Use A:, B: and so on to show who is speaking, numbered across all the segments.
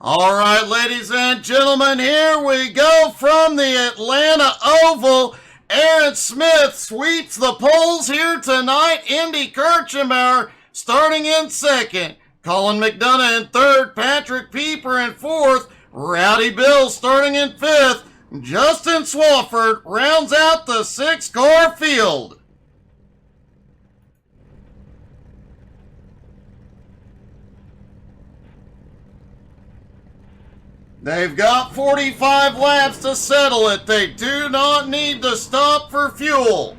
A: All right, ladies and gentlemen, here we go from the Atlanta Oval. Aaron Smith sweeps the poles here tonight. Indy Kirchenbauer starting in second. Colin McDonough in third. Patrick Pieper in fourth. Rowdy Bill starting in fifth. Justin Swafford rounds out the 6-car field. They've got 45 laps to settle it. They do not need to stop for fuel.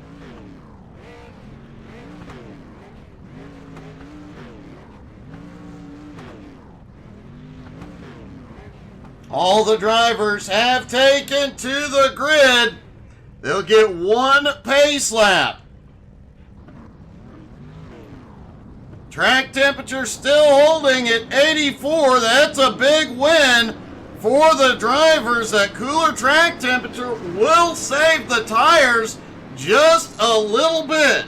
A: All the drivers have taken to the grid. They'll get one pace lap. Track temperature still holding at 84. That's a big win for the drivers. That cooler track temperature will save the tires just a little bit.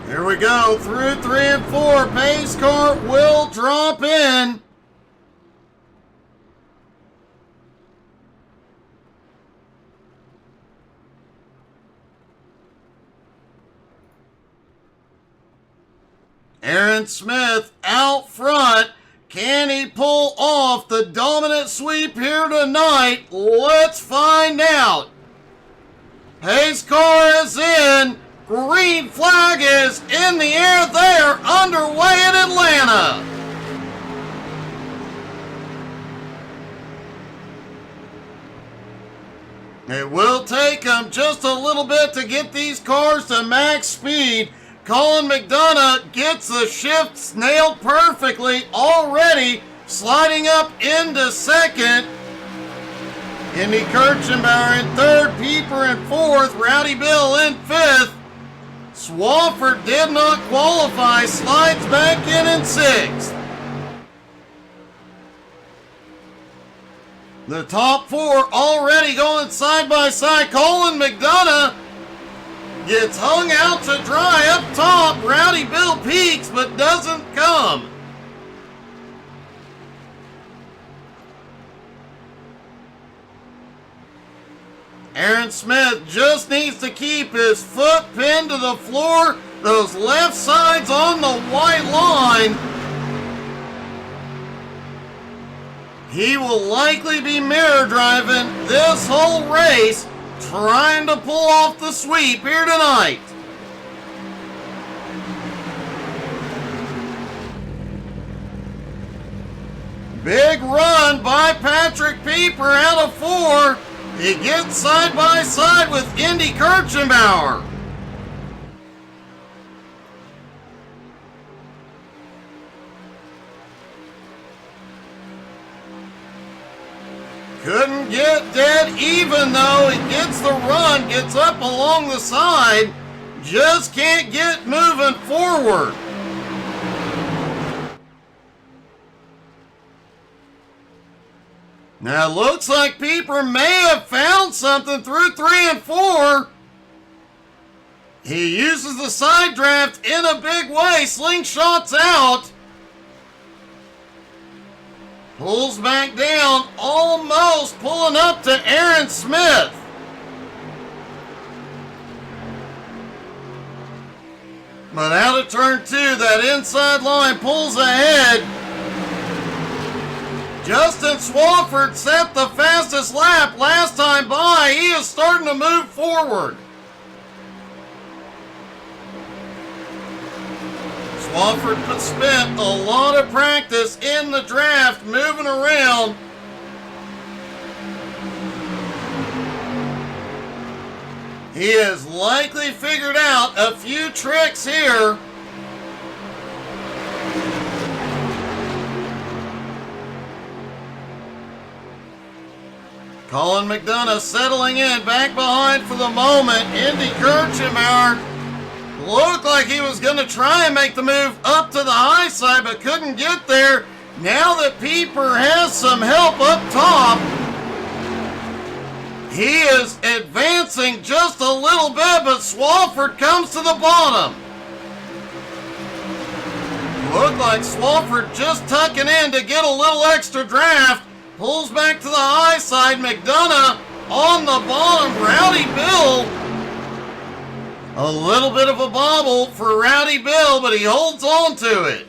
A: Here we go, through 3 and 4, pace car will drop in. Aaron Smith out front. Can he pull off the dominant sweep here tonight? Let's find out. Pace car is in. Green flag is in the air. They are underway in Atlanta. It will take them just a little bit to get these cars to max speed. Colin McDonough gets the shifts nailed perfectly already, sliding up into second. Indy Kirchenbauer in third, Pieper in fourth, Rowdy Bill in fifth. Swafford did not qualify, slides back in sixth. The top four already going side by side. Colin McDonough gets hung out to dry up top. Rowdy Bill peaks but doesn't come. Aaron Smith just needs to keep his foot pinned to the floor. Those left sides on the white line. He will likely be mirror driving this whole race, trying to pull off the sweep here tonight. Big run by Patrick Pieper out of 4. He gets side by side with Indy Kirchenbauer. Couldn't get dead even though. He gets the run, gets up along the side, just can't get moving forward. Now, it looks like Pieper may have found something through 3 and 4. He uses the side draft in a big way. Slingshots out. Pulls back down, almost pulling up to Aaron Smith. But out of turn 2, that inside line pulls ahead. Justin Swafford set the fastest lap last time by. He is starting to move forward. Swafford spent a lot of practice in the draft, moving around. He has likely figured out a few tricks here. Colin McDonough settling in back behind for the moment. Andy Kirchenbauer looked like he was going to try and make the move up to the high side, but couldn't get there. Now that Pieper has some help up top, he is advancing just a little bit, but Swafford comes to the bottom. Looked like Swafford just tucking in to get a little extra draft. Pulls back to the high side. McDonough on the bottom. Rowdy Bill. A little bit of a bobble for Rowdy Bill, but he holds on to it.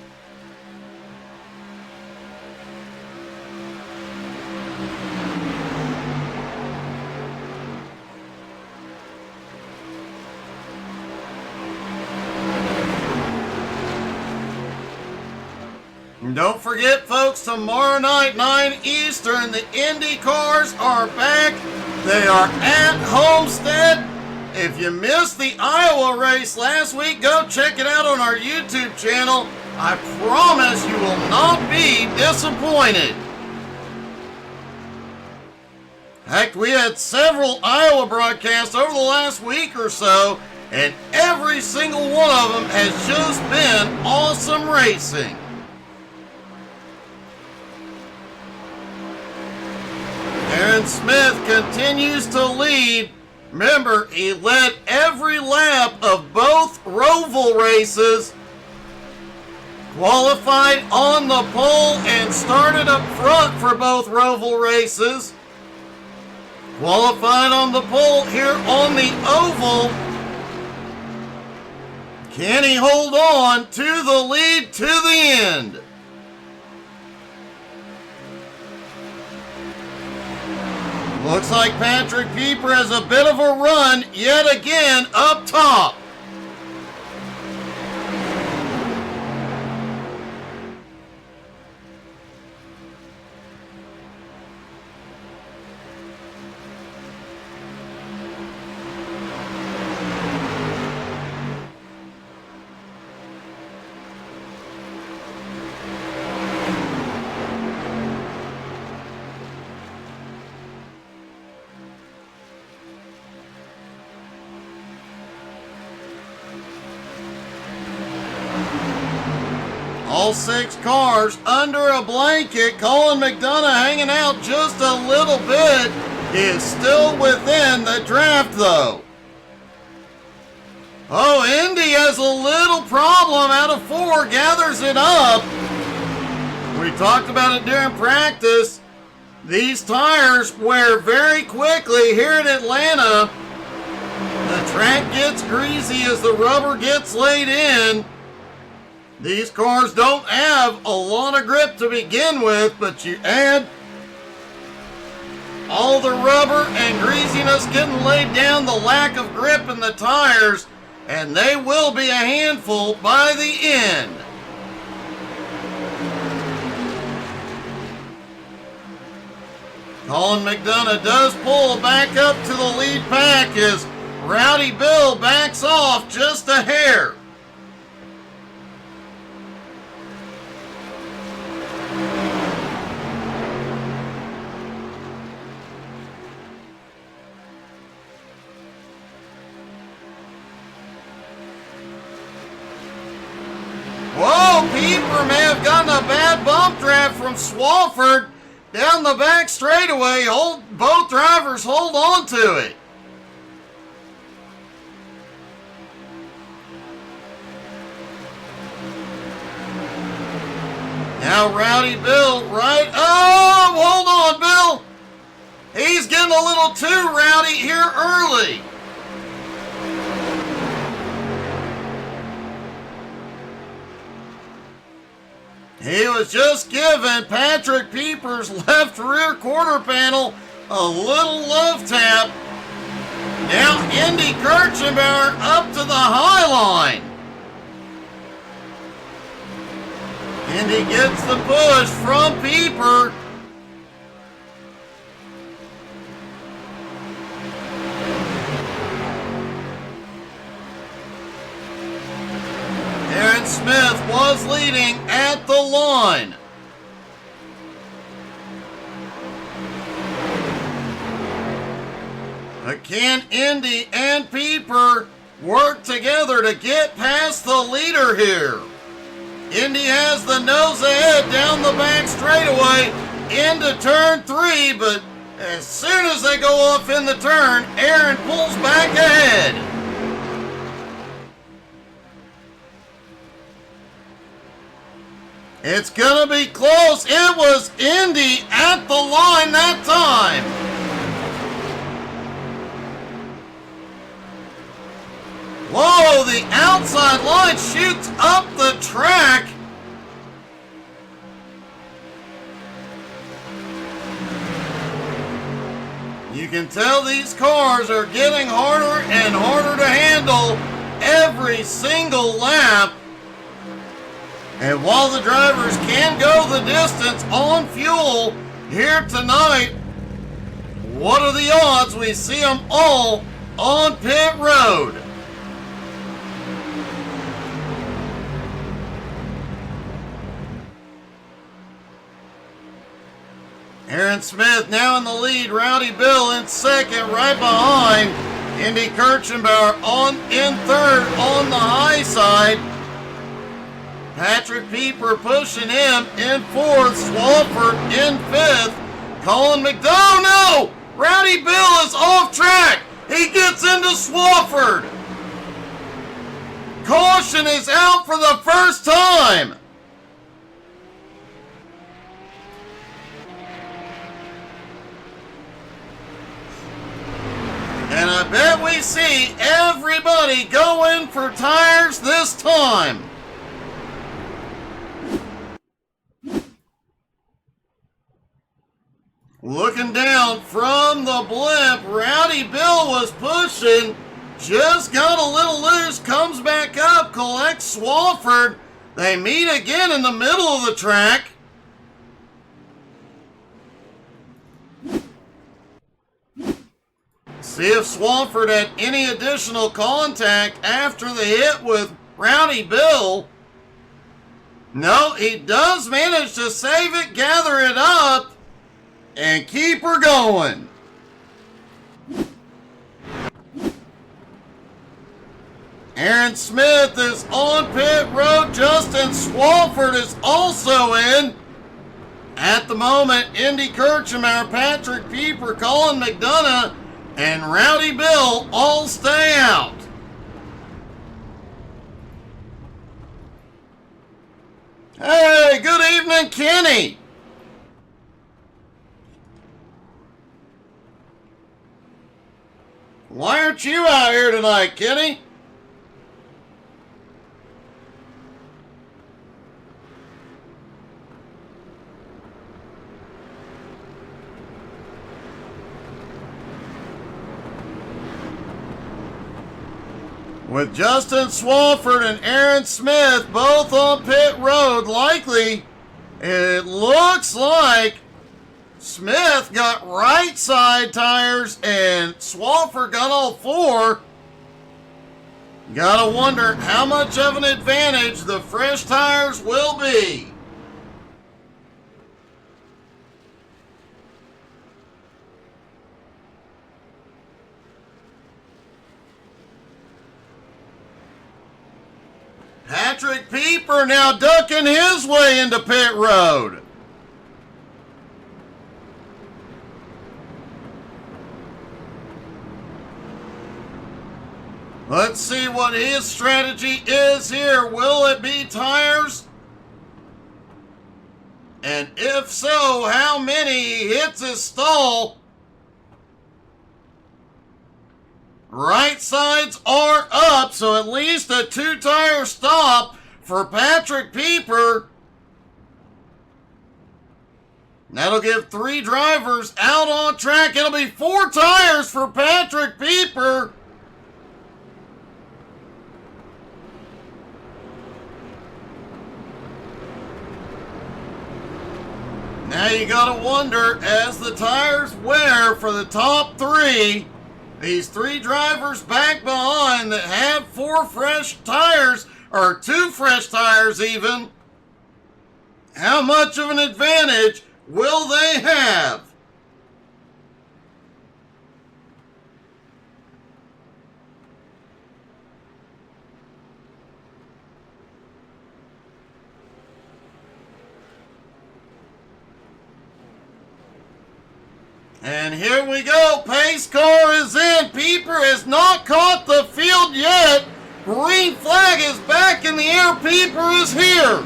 A: And don't forget, folks, tomorrow night, 9 Eastern, the Indy cars are back. They are at Homestead. If you missed the Iowa race last week, go check it out on our YouTube channel. I promise you will not be disappointed. Heck, we had several Iowa broadcasts over the last week or so, and every single one of them has just been awesome racing. Aaron Smith continues to lead. Remember, he led every lap of both Roval races, qualified on the pole and started up front for both Roval races, qualified on the pole here on the oval. Can he hold on to the lead to the end? Looks like Patrick Pieper has a bit of a run yet again up top. All 6 cars under a blanket. Colin McDonough hanging out just a little bit. He is still within the draft, though. Oh, Indy has a little problem out of 4. Gathers it up. We talked about it during practice. These tires wear very quickly here in Atlanta. The track gets greasy as the rubber gets laid in. These cars don't have a lot of grip to begin with, but you add all the rubber and greasiness getting laid down, the lack of grip in the tires, and they will be a handful by the end. Colin McDonough does pull back up to the lead pack as Rowdy Bill backs off just a hair. Whoa, Pieper may have gotten a bad bump draft from Swafford down the back straightaway. Both drivers hold on to it. Now Rowdy Bill right. Oh, hold on, Bill. He's getting a little too rowdy here early. He was just giving Patrick Pieper's left rear quarter panel a little love tap. Now Andy Kirchenbauer up to the high line. Andy gets the push from Pieper. Smith was leading at the line. But can Indy and Pieper work together to get past the leader here? Indy has the nose ahead down the back straightaway into turn 3, but as soon as they go off in the turn, Aaron pulls back ahead. It's gonna be close. It was Indy at the line that time. Whoa, the outside line shoots up the track. You can tell these cars are getting harder and harder to handle every single lap. And while the drivers can go the distance on fuel here tonight, what are the odds we see them all on pit road? Aaron Smith now in the lead. Rowdy Bill in second, right behind. Indy Kirchenbauer in third on the high side. Patrick Pieper pushing him in fourth. Swafford in fifth. Colin McDonough, no! Rowdy Bill is off track. He gets into Swafford. Caution is out for the first time. And I bet we see everybody go in for tires this time. Looking down from the blimp, Rowdy Bill was pushing, just got a little loose, comes back up, collects Swafford. They meet again in the middle of the track. See if Swafford had any additional contact after the hit with Rowdy Bill. No, he does manage to save it, gather it up, and keep her going. Aaron Smith is on pit road. Justin Swafford is also in. At the moment, Indy Kirchenbauer, Patrick Pieper, Colin McDonough, and Rowdy Bill all stay out. Hey, good evening, Kenny. Why aren't you out here tonight, Kenny? With Justin Swafford and Aaron Smith both on pit road, likely it looks like Smith got right side tires and Swafford got all four. Gotta wonder how much of an advantage the fresh tires will be. Patrick Pieper now ducking his way into pit road. Let's see what his strategy is here. Will it be tires? And if so, how many? He hits his stall. Right sides are up, so at least a 2-tire stop for Patrick Pieper. That'll give 3 drivers out on track. It'll be 4 tires for Patrick Pieper. Now you gotta wonder, as the tires wear for the top 3, these 3 drivers back behind that have 4 fresh tires or 2 fresh tires even, how much of an advantage will they have? And here we go. Pace car is in. Pieper has not caught the field yet. Green flag is back in the air. Pieper is here.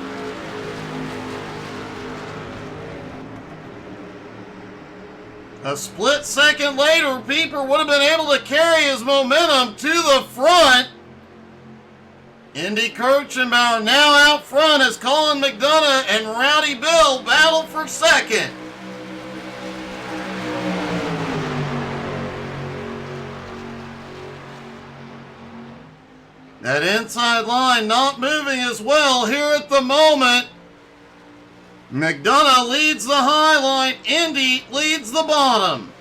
A: A split second later, Pieper would have been able to carry his momentum to the front. Indy Kirchenbauer now out front as Colin McDonough and Rowdy Bill battle for second. That inside line not moving as well here at the moment. McDonough leads the high line. Indy leads the bottom.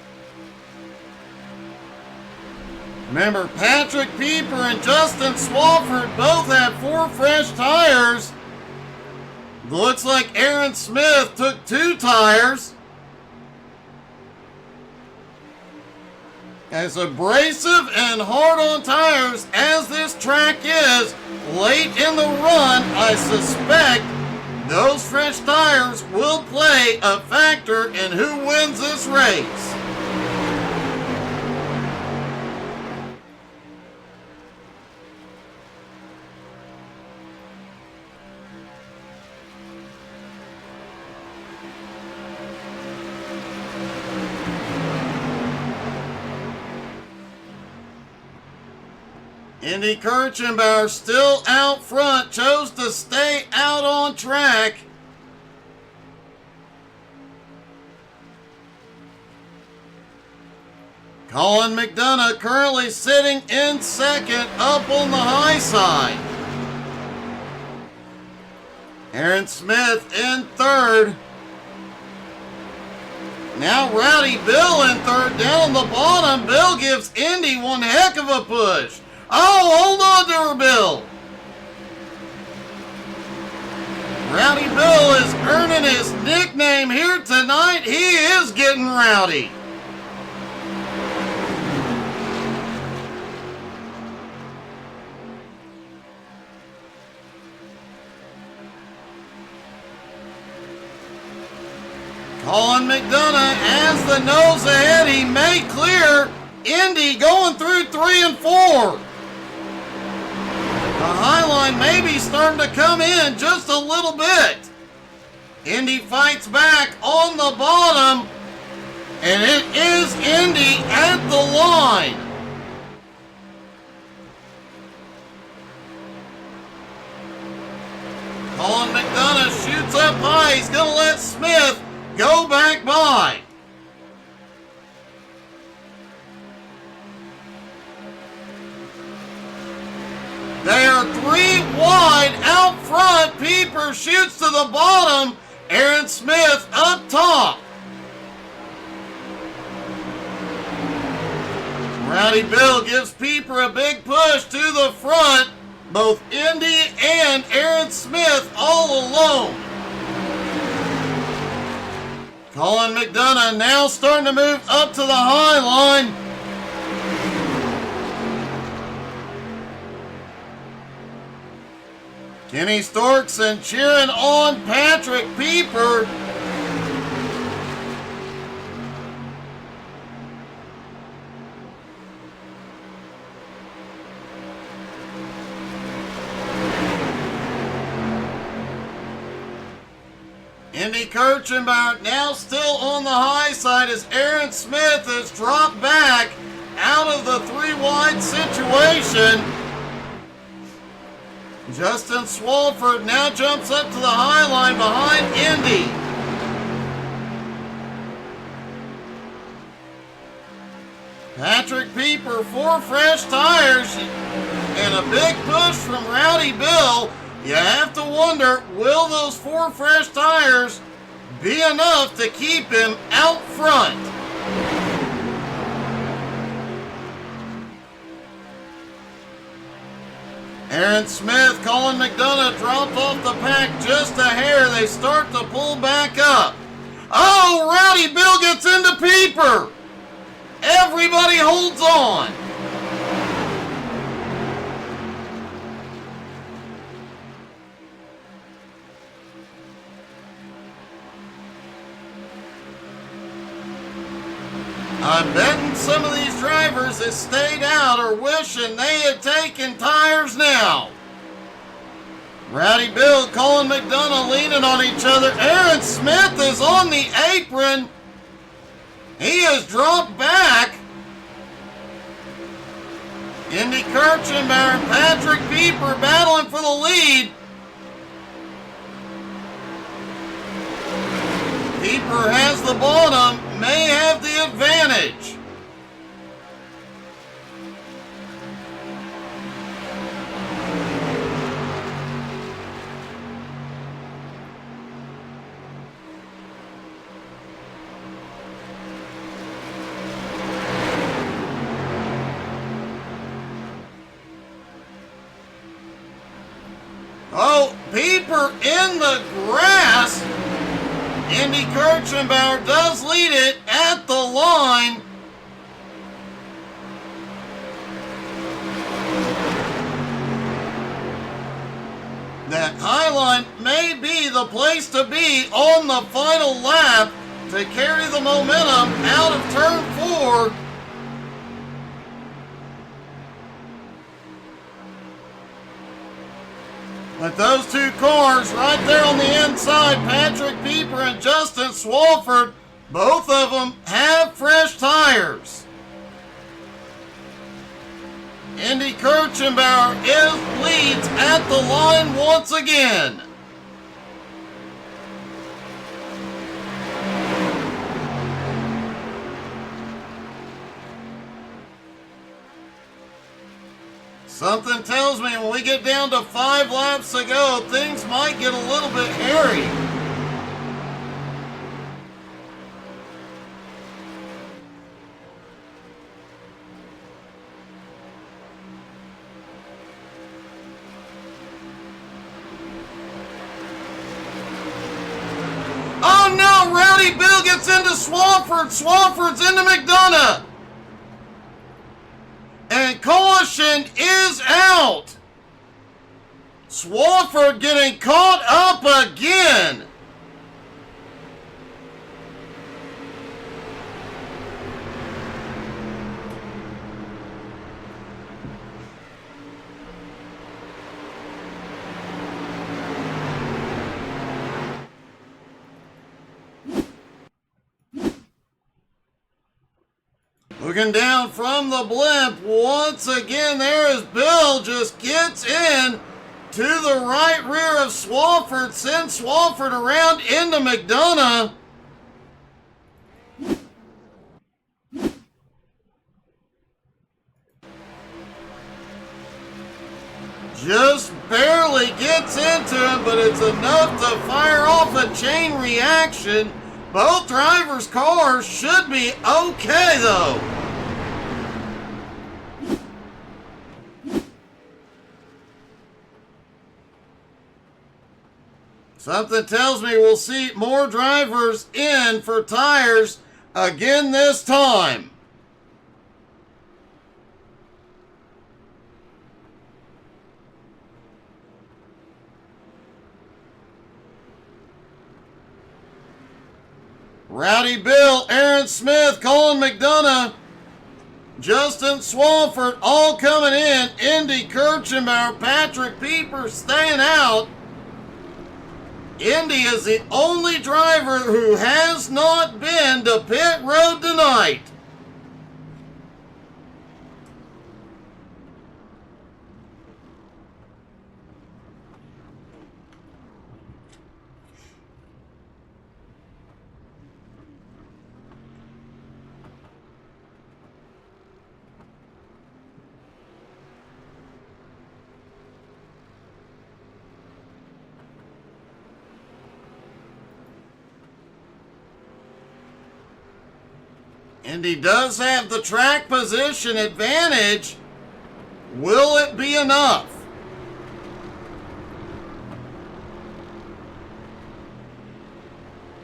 A: Remember, Patrick Pieper and Justin Swafford both have 4 fresh tires. Looks like Aaron Smith took 2 tires. As abrasive and hard on tires as this track is, late in the run, I suspect those fresh tires will play a factor in who wins this race. Indy Kirchenbauer still out front, chose to stay out on track. Colin McDonough currently sitting in second up on the high side. Aaron Smith in third. Now Rowdy Bill in third. Down on the bottom, Bill gives Indy one heck of a push. Oh, hold on to her, Bill. Rowdy Bill is earning his nickname here tonight. He is getting rowdy. Colin McDonough has the nose ahead. He made clear. Indy going through 3 and 4. The high line may be starting to come in just a little bit. Indy fights back on the bottom, and it is Indy at the line. Colin McDonough shoots up high. He's going to let Smith go back by. They are 3 wide out front. Pieper shoots to the bottom. Aaron Smith up top. Rowdy Bill gives Pieper a big push to the front. Both Indy and Aaron Smith all alone. Colin McDonough now starting to move up to the high line. Kenny Storkson cheering on Patrick Pieper. Indy Kirchenbauer now still on the high side as Aaron Smith has dropped back out of the 3 wide situation. Justin Swafford now jumps up to the high line behind Indy. Patrick Pieper, 4 fresh tires and a big push from Rowdy Bill. You have to wonder, will those 4 fresh tires be enough to keep him out front? Aaron Smith, Colin McDonough dropped off the pack just a hair. They start to pull back up. Oh, Rowdy Bill gets into Peeper. Everybody holds on. I'm betting some of these drivers that stayed out are wishing they had taken tires now. Rowdy Bill, Colin McDonough leaning on each other. Aaron Smith is on the apron. He has dropped back. Indy Kirchenbauer and Patrick Pieper battling for the lead. Pieper has the bottom, may have the advantage. Oh, Pieper in the grass. Indy Kirchenbauer does lead it at the line. That high line may be the place to be on the final lap to carry the momentum out of turn 4. But those two cars right there on the inside, Patrick Pieper and Justin Swafford, both of them have fresh tires. Indy Kirchenbauer leads at the line once again. Something tells me when we get down to 5 laps to go, things might get a little bit hairy. Oh no, Rowdy Bill gets into Swafford. Swafford's into McDonough. And caution is out. Swafford getting caught up again. Looking down from the blimp, once again, there is Bill, just gets in to the right rear of Swafford, sends Swafford around into McDonough. Just barely gets into him, but it's enough to fire off a chain reaction. Both drivers' cars should be okay, though. Something tells me we'll see more drivers in for tires again this time. Rowdy Bill, Aaron Smith, Colin McDonough, Justin Swafford all coming in. Indy Kirchenbauer, Patrick Pieper staying out. Indy is the only driver who has not been to pit road tonight. Indy does have the track position advantage. Will it be enough?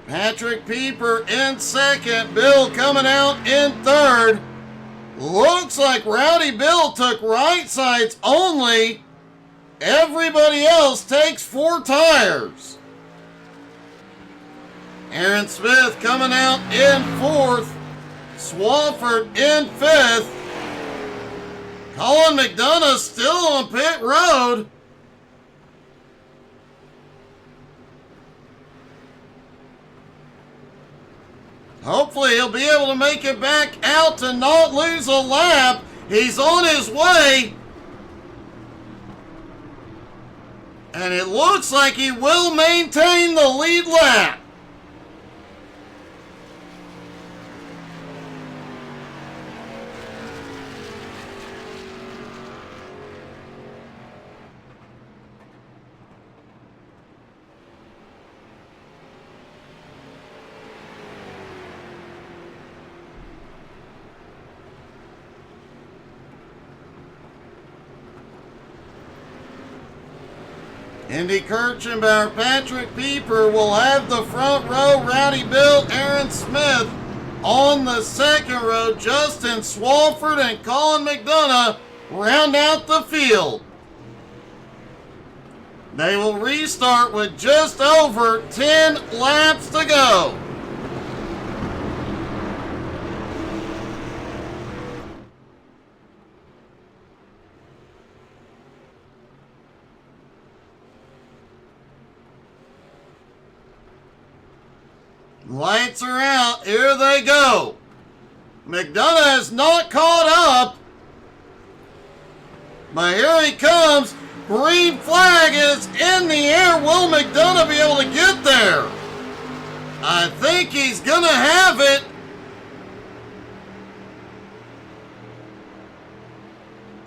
A: Patrick Pieper in second. Bill coming out in third. Looks like Rowdy Bill took right sides only. Everybody else takes 4 tires. Aaron Smith coming out in 4th. Swafford in 5th. Colin McDonough still on pit road. Hopefully he'll be able to make it back out to not lose a lap. He's on his way. And it looks like he will maintain the lead lap. Andy Kirchenbauer, Patrick Pieper will have the front row. Rowdy Bill, Aaron Smith on the second row. Justin Swafford and Colin McDonough round out the field. They will restart with just over 10 laps to go. Lights are out. Here they go. McDonough has not caught up. But here he comes. Green flag is in the air. Will McDonough be able to get there? I think he's going to have it.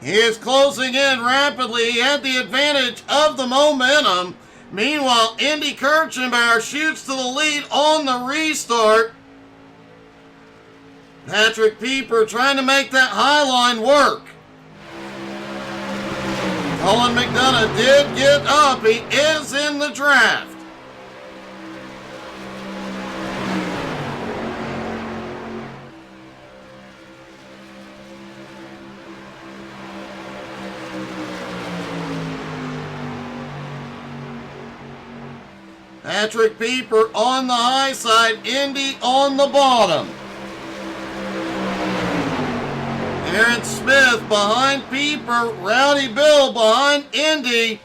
A: He is closing in rapidly. He had the advantage of the momentum. Meanwhile, Andy Kirchenbauer shoots to the lead on the restart. Patrick Pieper trying to make that high line work. Colin McDonough did get up. He is in the draft. Patrick Pieper on the high side, Indy on the bottom. Aaron Smith behind Pieper, Rowdy Bill behind Indy.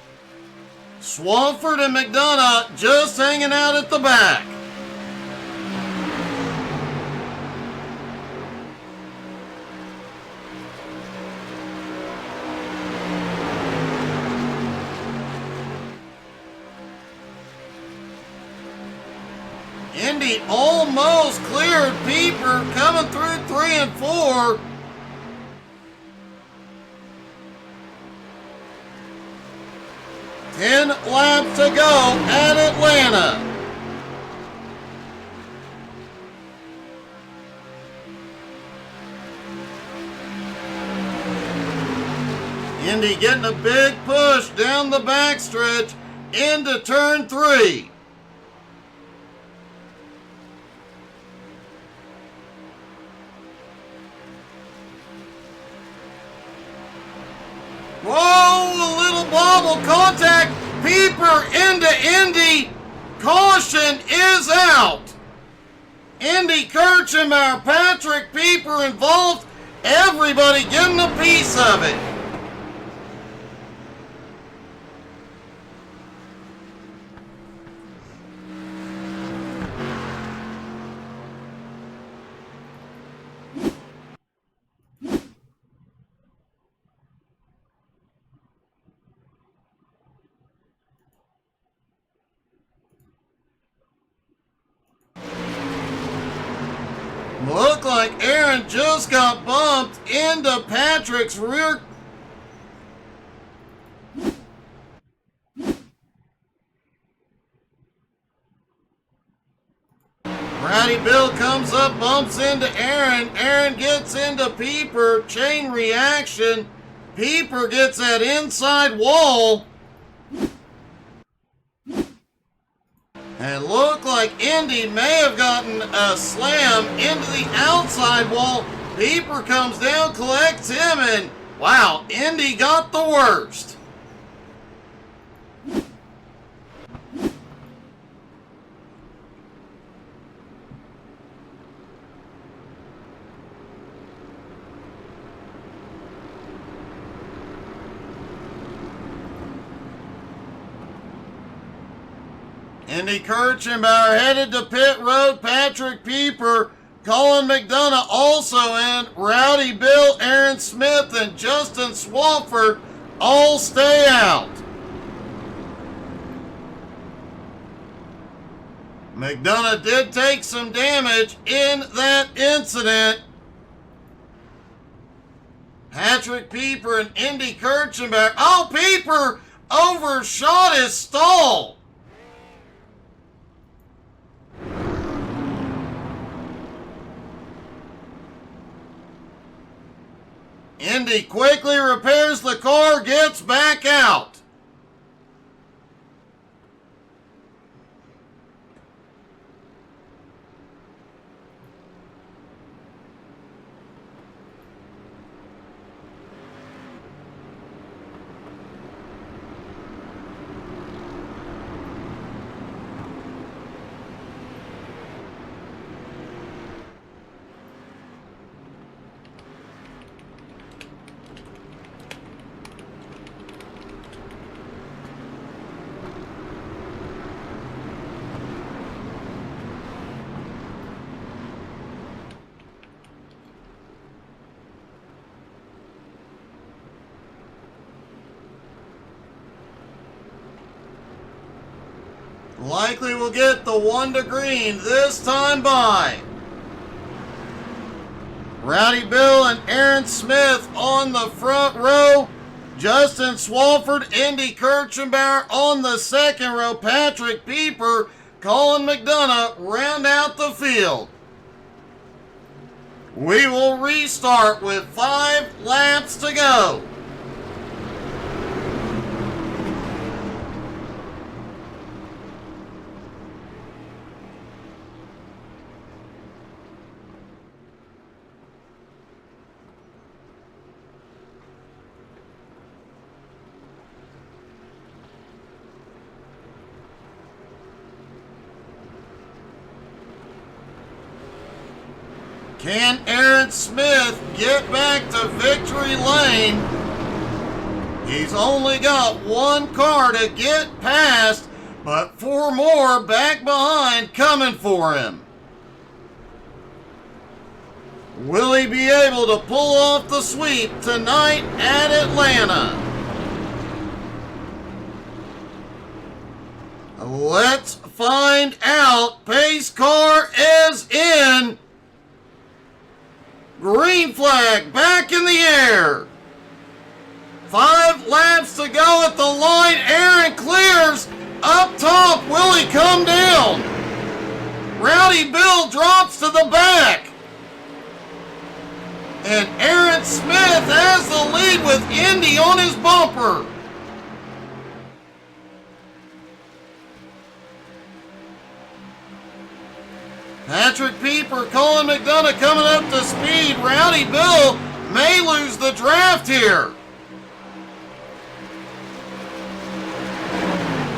A: Swafford and McDonough just hanging out at the back. Indy almost cleared Pieper, coming through 3 and 4. Ten laps to go at Atlanta. Indy getting a big push down the backstretch into turn 3. Whoa, a little bobble contact. Pieper into Indy. Caution is out. Indy Kirchenbauer, Patrick Pieper involved. Everybody getting a piece of it. Looked like Aaron just got bumped into Patrick's rear. Rowdy Bill comes up, bumps into Aaron. Aaron gets into Pieper. Chain reaction. Pieper gets that inside wall. And it looked like Indy may have gotten a slam into the outside wall. Pieper comes down, collects him, and wow, Indy got the worst. Andy Kirchenbauer headed to pit road. Patrick Pieper, Colin McDonough also in. Rowdy Bill, Aaron Smith, and Justin Swafford all stay out. McDonough did take some damage in that incident. Patrick Pieper and Andy Kirchenbauer. Oh, Pieper overshot his stall. Indy quickly repairs the car, gets back out. Likely will get the 1 to green this time by. Rowdy Bill and Aaron Smith on the front row. Justin Swafford, Andy Kirchenbauer on the second row. Patrick Pieper, Colin McDonough round out the field. We will restart with 5 laps to go. Can Aaron Smith get back to victory lane? He's only got 1 car to get past, but 4 more back behind coming for him. Will he be able to pull off the sweep tonight at Atlanta? Let's find out. Pace car is in. Green flag back in the air. 5 laps to go at the line. Aaron clears up top. Will he come down? Rowdy Bill drops to the back. And Aaron Smith has the lead with Indy on his bumper. Patrick Pieper, Colin McDonough coming up to speed. Rowdy Bill may lose the draft here.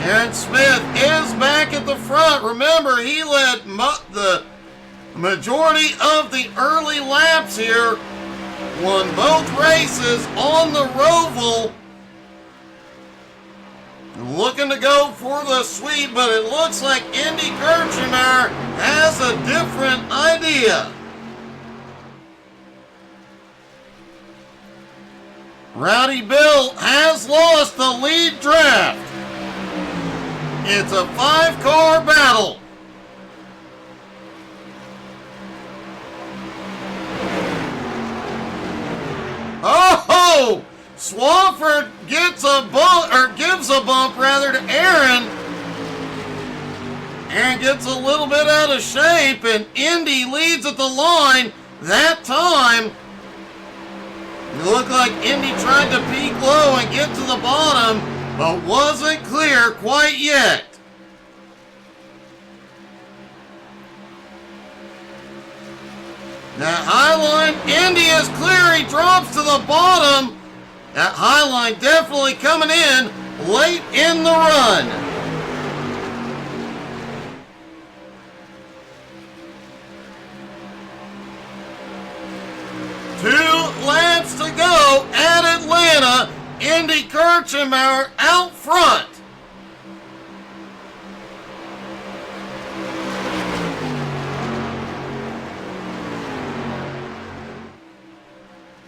A: Aaron Smith is back at the front. Remember, he led the majority of the early laps here. Won both races on the Roval. Looking to go for the sweep, but it looks like Andy Kirchenbauer has a different idea. Rowdy Bill has lost the lead draft. It's a 5-car battle. Oh! Swafford gets a bump, or gives a bump rather, to Aaron. Aaron gets a little bit out of shape, and Indy leads at the line. That time, it looked like Indy tried to peak low and get to the bottom, but wasn't clear quite yet. That Highline, Indy is clear. He drops to the bottom. That Highline definitely coming in late in the run. Two laps to go at Atlanta. Indy Kirchenbauer out front.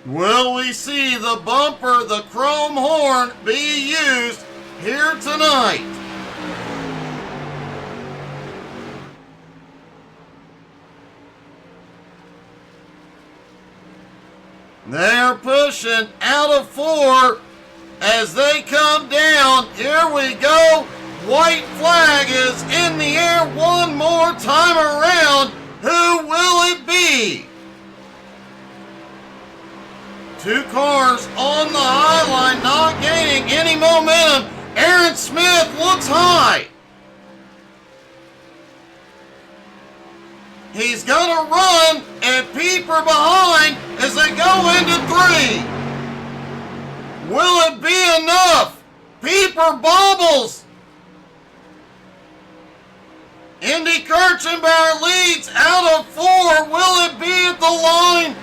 A: Will we see the bumper, the chrome horn, be used here tonight? They're pushing out of 4 as they come down. Here we go. White flag is in the air one more time around. Who will it be? 2 cars on the high line, not gaining any momentum. Aaron Smith looks high. He's gonna run, and Pieper behind as they go into 3. Will it be enough? Pieper bobbles. Indy Kirchenbauer leads out of 4. Will it be at the line?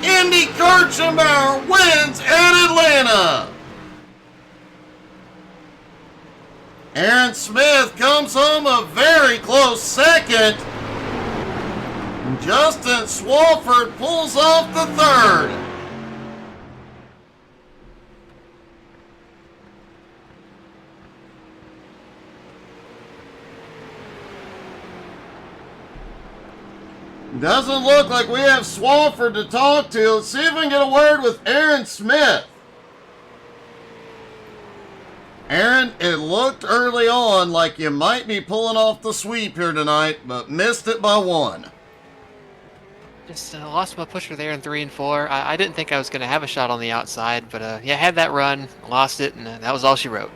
A: Indy Kirchenbauer wins at Atlanta. Aaron Smith comes home a very close second. Justin Swafford pulls off the 3rd. Doesn't look like we have Swafford to talk to. Let's see if we can get a word with Aaron Smith. Aaron, it looked early on like you might be pulling off the sweep here tonight, but missed it by 1.
B: Just lost my pusher there in 3 and 4. I didn't think I was going to have a shot on the outside, but yeah, had that run, lost it, and that was all she wrote.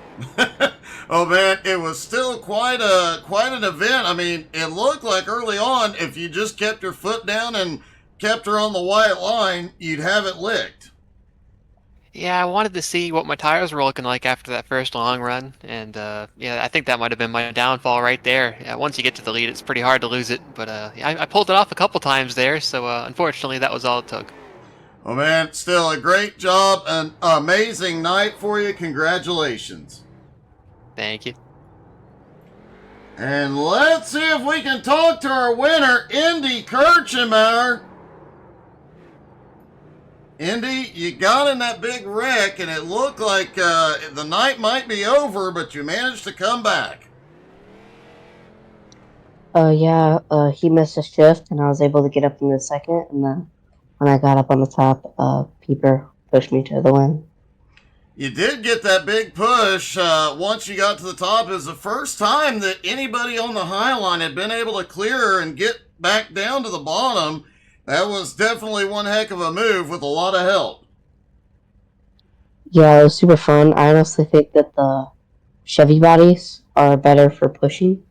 A: Oh man, it was still quite an event. I mean, it looked like early on, if you just kept your foot down and kept her on the white line, you'd have it licked.
B: Yeah, I wanted to see what my tires were looking like after that first long run, and yeah, I think that might have been my downfall right there. Yeah, once you get to the lead, it's pretty hard to lose it, but yeah, I pulled it off a couple times there, so unfortunately, that was all it took.
A: Oh man, still a great job, an amazing night for you. Congratulations.
B: Thank you.
A: And let's see if we can talk to our winner, Indy Kirchenbauer. Indy, you got in that big wreck, and it looked like the night might be over, but you managed to come back.
C: Yeah, he missed a shift, and I was able to get up in the second, and then when I got up on the top, Pieper pushed me to the win.
A: You did get that big push once you got to the top. It was the first time that anybody on the high line had been able to clear her and get back down to the bottom. That was definitely one heck of a move with a lot of help.
C: Yeah, it was super fun. I honestly think that the Chevy bodies are better for pushing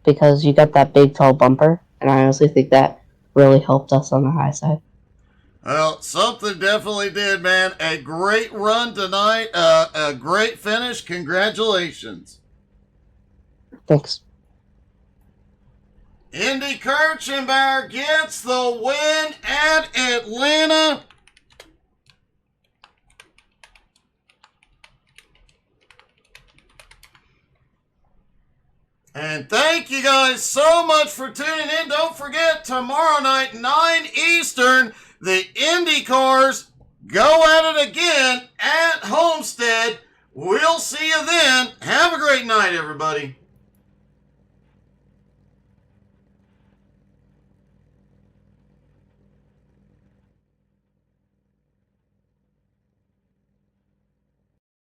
C: because you got that big, tall bumper, and I honestly think that really helped us on the high side.
A: Well, something definitely did, man. A great run tonight. A great finish. Congratulations.
C: Thanks.
A: Indy Kirchenbauer gets the win at Atlanta. And thank you guys so much for tuning in. Don't forget, tomorrow night, 9 Eastern, the Indy cars go at it again at Homestead. We'll see you then. Have a great night, everybody.